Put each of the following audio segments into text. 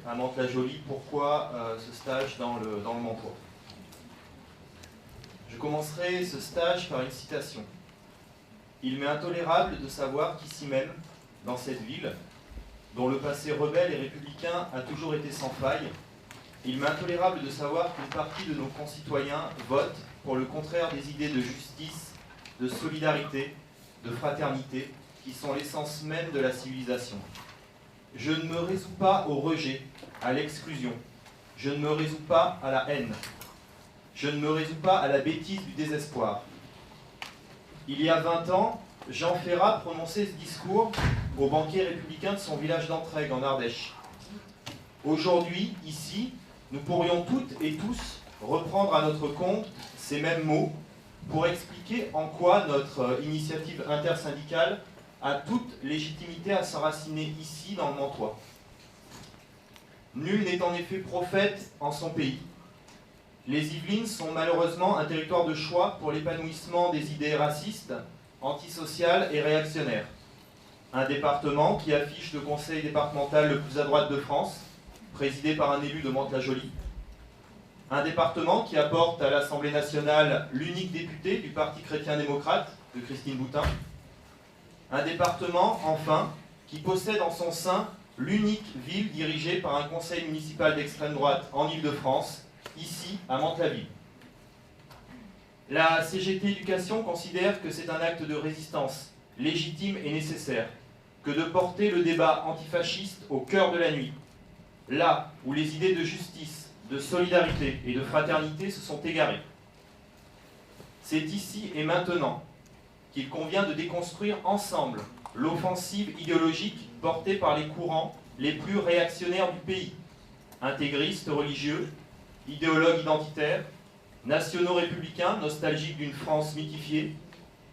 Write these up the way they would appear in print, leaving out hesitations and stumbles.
à Mantes-la-Jolie. Pourquoi ce stage dans le Mantois? Je commencerai ce stage par une citation. Il m'est intolérable de savoir qu'ici même, dans cette ville, dont le passé rebelle et républicain a toujours été sans faille, il m'est intolérable de savoir qu'une partie de nos concitoyens vote pour le contraire des idées de justice, de solidarité, de fraternité, qui sont l'essence même de la civilisation. Je ne me résous pas au rejet, à l'exclusion. Je ne me résous pas à la haine. Je ne me résous pas à la bêtise du désespoir. Il y a 20 ans, Jean Ferrat prononçait ce discours au banquier républicain de son village d'Entraigues, en Ardèche. Aujourd'hui, ici, nous pourrions toutes et tous reprendre à notre compte ces mêmes mots pour expliquer en quoi notre initiative intersyndicale a toute légitimité à s'enraciner ici, dans le Mantois. Nul n'est en effet prophète en son pays. Les Yvelines sont malheureusement un territoire de choix pour l'épanouissement des idées racistes, antisociales et réactionnaires. Un département qui affiche le conseil départemental le plus à droite de France, présidé par un élu de Mantes-la-Jolie. Un département qui apporte à l'Assemblée nationale l'unique député du Parti chrétien-démocrate, de Christine Boutin. Un département, enfin, qui possède en son sein l'unique ville dirigée par un conseil municipal d'extrême droite en Île-de-France, ici à Mantes-la-Ville. La CGT Éducation considère que c'est un acte de résistance légitime et nécessaire que de porter le débat antifasciste au cœur de la nuit, là où les idées de justice, de solidarité et de fraternité se sont égarées. C'est ici et maintenant qu'il convient de déconstruire ensemble l'offensive idéologique portée par les courants les plus réactionnaires du pays, intégristes religieux, idéologues identitaires, nationaux républicains, nostalgiques d'une France mythifiée,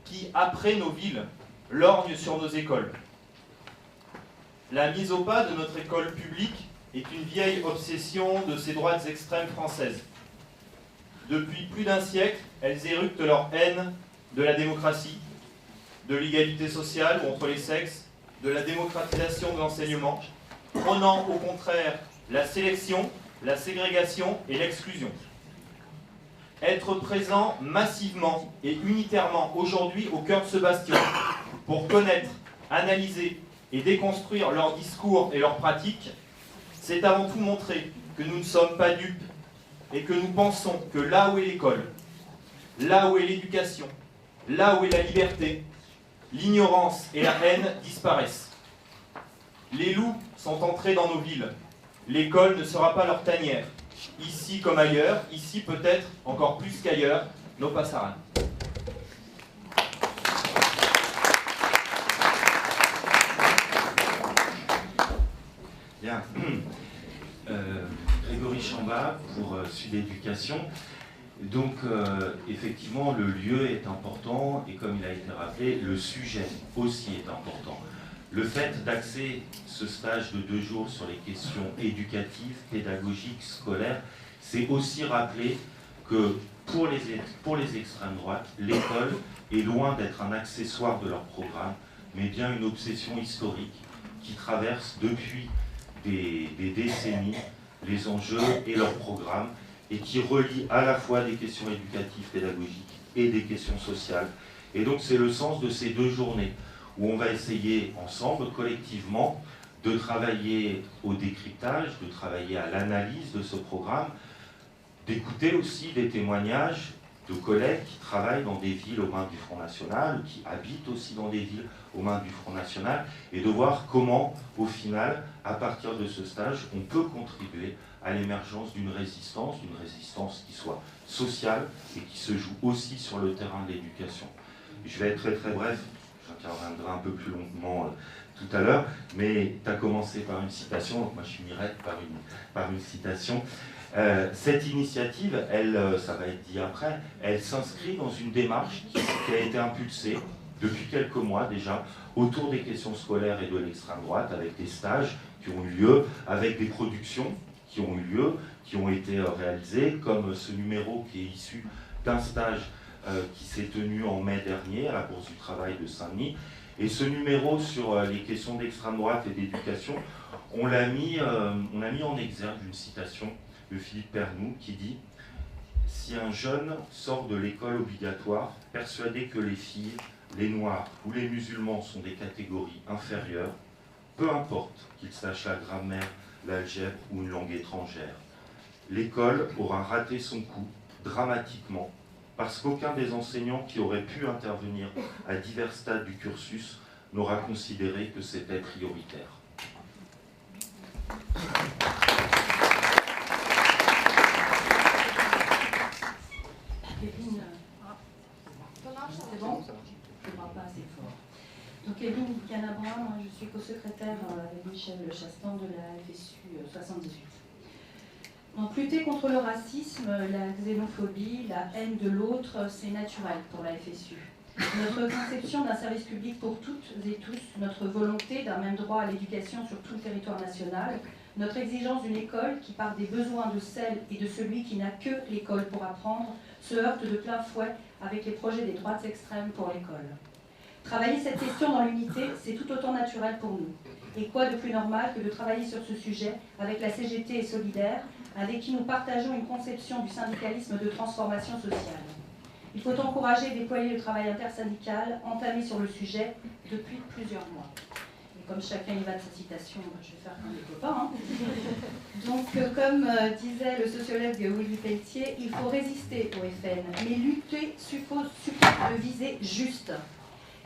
qui, après nos villes, lorgnent sur nos écoles. La mise au pas de notre école publique est une vieille obsession de ces droites extrêmes françaises. Depuis plus d'un siècle, elles éructent leur haine de la démocratie, de l'égalité sociale ou entre les sexes, de la démocratisation de l'enseignement, prônant au contraire la sélection, la ségrégation et l'exclusion. Être présent massivement et unitairement aujourd'hui au cœur de ce bastion pour connaître, analyser et déconstruire leurs discours et leurs pratiques, c'est avant tout montrer que nous ne sommes pas dupes et que nous pensons que là où est l'école, là où est l'éducation, là où est la liberté, l'ignorance et la haine disparaissent. Les loups sont entrés dans nos villes. L'école ne sera pas leur tanière. Ici comme ailleurs, ici peut-être encore plus qu'ailleurs, nos passaranes. Bien. Grégory Chamba pour Sud Éducation. Donc, effectivement, le lieu est important et comme il a été rappelé, le sujet aussi est important. Le fait d'axer ce stage de 2 jours sur les questions éducatives, pédagogiques, scolaires, c'est aussi rappeler que pour les extrêmes droites, l'école est loin d'être un accessoire de leur programme, mais bien une obsession historique qui traverse depuis des décennies les enjeux et leurs programmes et qui relie à la fois des questions éducatives, pédagogiques et des questions sociales. Et donc c'est le sens de ces 2 journées où on va essayer ensemble, collectivement, de travailler au décryptage, de travailler à l'analyse de ce programme, d'écouter aussi des témoignages de collègues qui travaillent dans des villes aux mains du Front National, ou qui habitent aussi dans des villes aux mains du Front National, et de voir comment, au final, à partir de ce stage, on peut contribuer à l'émergence d'une résistance qui soit sociale et qui se joue aussi sur le terrain de l'éducation. Je vais être très très bref, j'interviendrai un peu plus longuement tout à l'heure, mais tu as commencé par une citation, donc moi je finirai par une citation. Cette initiative, ça va être dit après, elle s'inscrit dans une démarche qui a été impulsée depuis quelques mois déjà autour des questions scolaires et de l'extrême droite, avec des stages qui ont eu lieu, avec des productions qui ont eu lieu, qui ont été réalisées, comme ce numéro qui est issu d'un stage qui s'est tenu en mai dernier à la Bourse du Travail de Saint-Denis. Et ce numéro sur les questions d'extrême droite et d'éducation, On a mis en exergue une citation de Philippe Pernoud qui dit « Si un jeune sort de l'école obligatoire, persuadé que les filles, les noirs ou les musulmans sont des catégories inférieures, peu importe qu'il sache la grammaire, l'algèbre ou une langue étrangère, l'école aura raté son coup dramatiquement parce qu'aucun des enseignants qui auraient pu intervenir à divers stades du cursus n'aura considéré que c'était prioritaire. » C'est bon? Je ne parle pas assez fort. Donc, Evelyne Canabra, moi je suis co-secrétaire avec Michel Chastan de la FSU 78. Donc, lutter contre le racisme, la xénophobie, la haine de l'autre, c'est naturel pour la FSU. Notre conception d'un service public pour toutes et tous, notre volonté d'un même droit à l'éducation sur tout le territoire national, notre exigence d'une école qui part des besoins de celle et de celui qui n'a que l'école pour apprendre, se heurte de plein fouet avec les projets des droites extrêmes pour l'école. Travailler cette question dans l'unité, c'est tout autant naturel pour nous. Et quoi de plus normal que de travailler sur ce sujet avec la CGT et Solidaire, avec qui nous partageons une conception du syndicalisme de transformation sociale. Il faut encourager et déployer le travail intersyndical entamé sur le sujet depuis plusieurs mois. Et comme chacun y va de sa citation, je vais faire comme des copains. Donc, comme disait le sociologue Willy Pelletier, il faut résister au FN, mais lutter suppose de viser juste.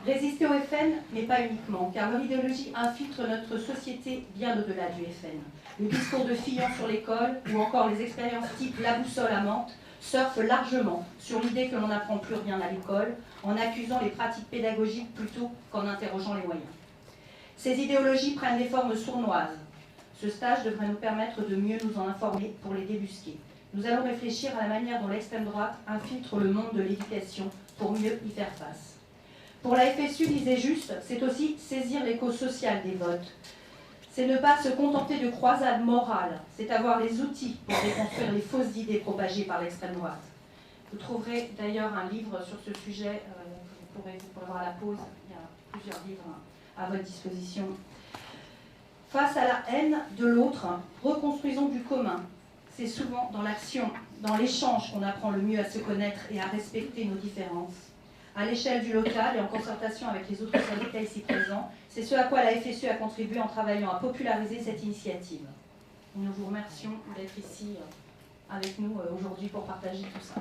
Résister au FN, mais pas uniquement, car leur idéologie infiltre notre société bien au-delà du FN. Le discours de Fillon sur l'école, ou encore les expériences type La Boussole à Mantes, surfent largement sur l'idée que l'on n'apprend plus rien à l'école, en accusant les pratiques pédagogiques plutôt qu'en interrogeant les moyens. Ces idéologies prennent des formes sournoises. Ce stage devrait nous permettre de mieux nous en informer pour les débusquer. Nous allons réfléchir à la manière dont l'extrême droite infiltre le monde de l'éducation pour mieux y faire face. Pour la FSU, disait juste, c'est aussi saisir les causes sociales des votes. C'est ne pas se contenter de croisades morales, c'est avoir les outils pour déconstruire les fausses idées propagées par l'extrême droite. Vous trouverez d'ailleurs un livre sur ce sujet, vous pourrez voir à la pause, il y a plusieurs livres à votre disposition. Face à la haine de l'autre, reconstruisons du commun. C'est souvent dans l'action, dans l'échange qu'on apprend le mieux à se connaître et à respecter nos différences. À l'échelle du local et en concertation avec les autres syndicats ici présents, c'est ce à quoi la FSU a contribué en travaillant à populariser cette initiative. Nous vous remercions d'être ici avec nous aujourd'hui pour partager tout ça.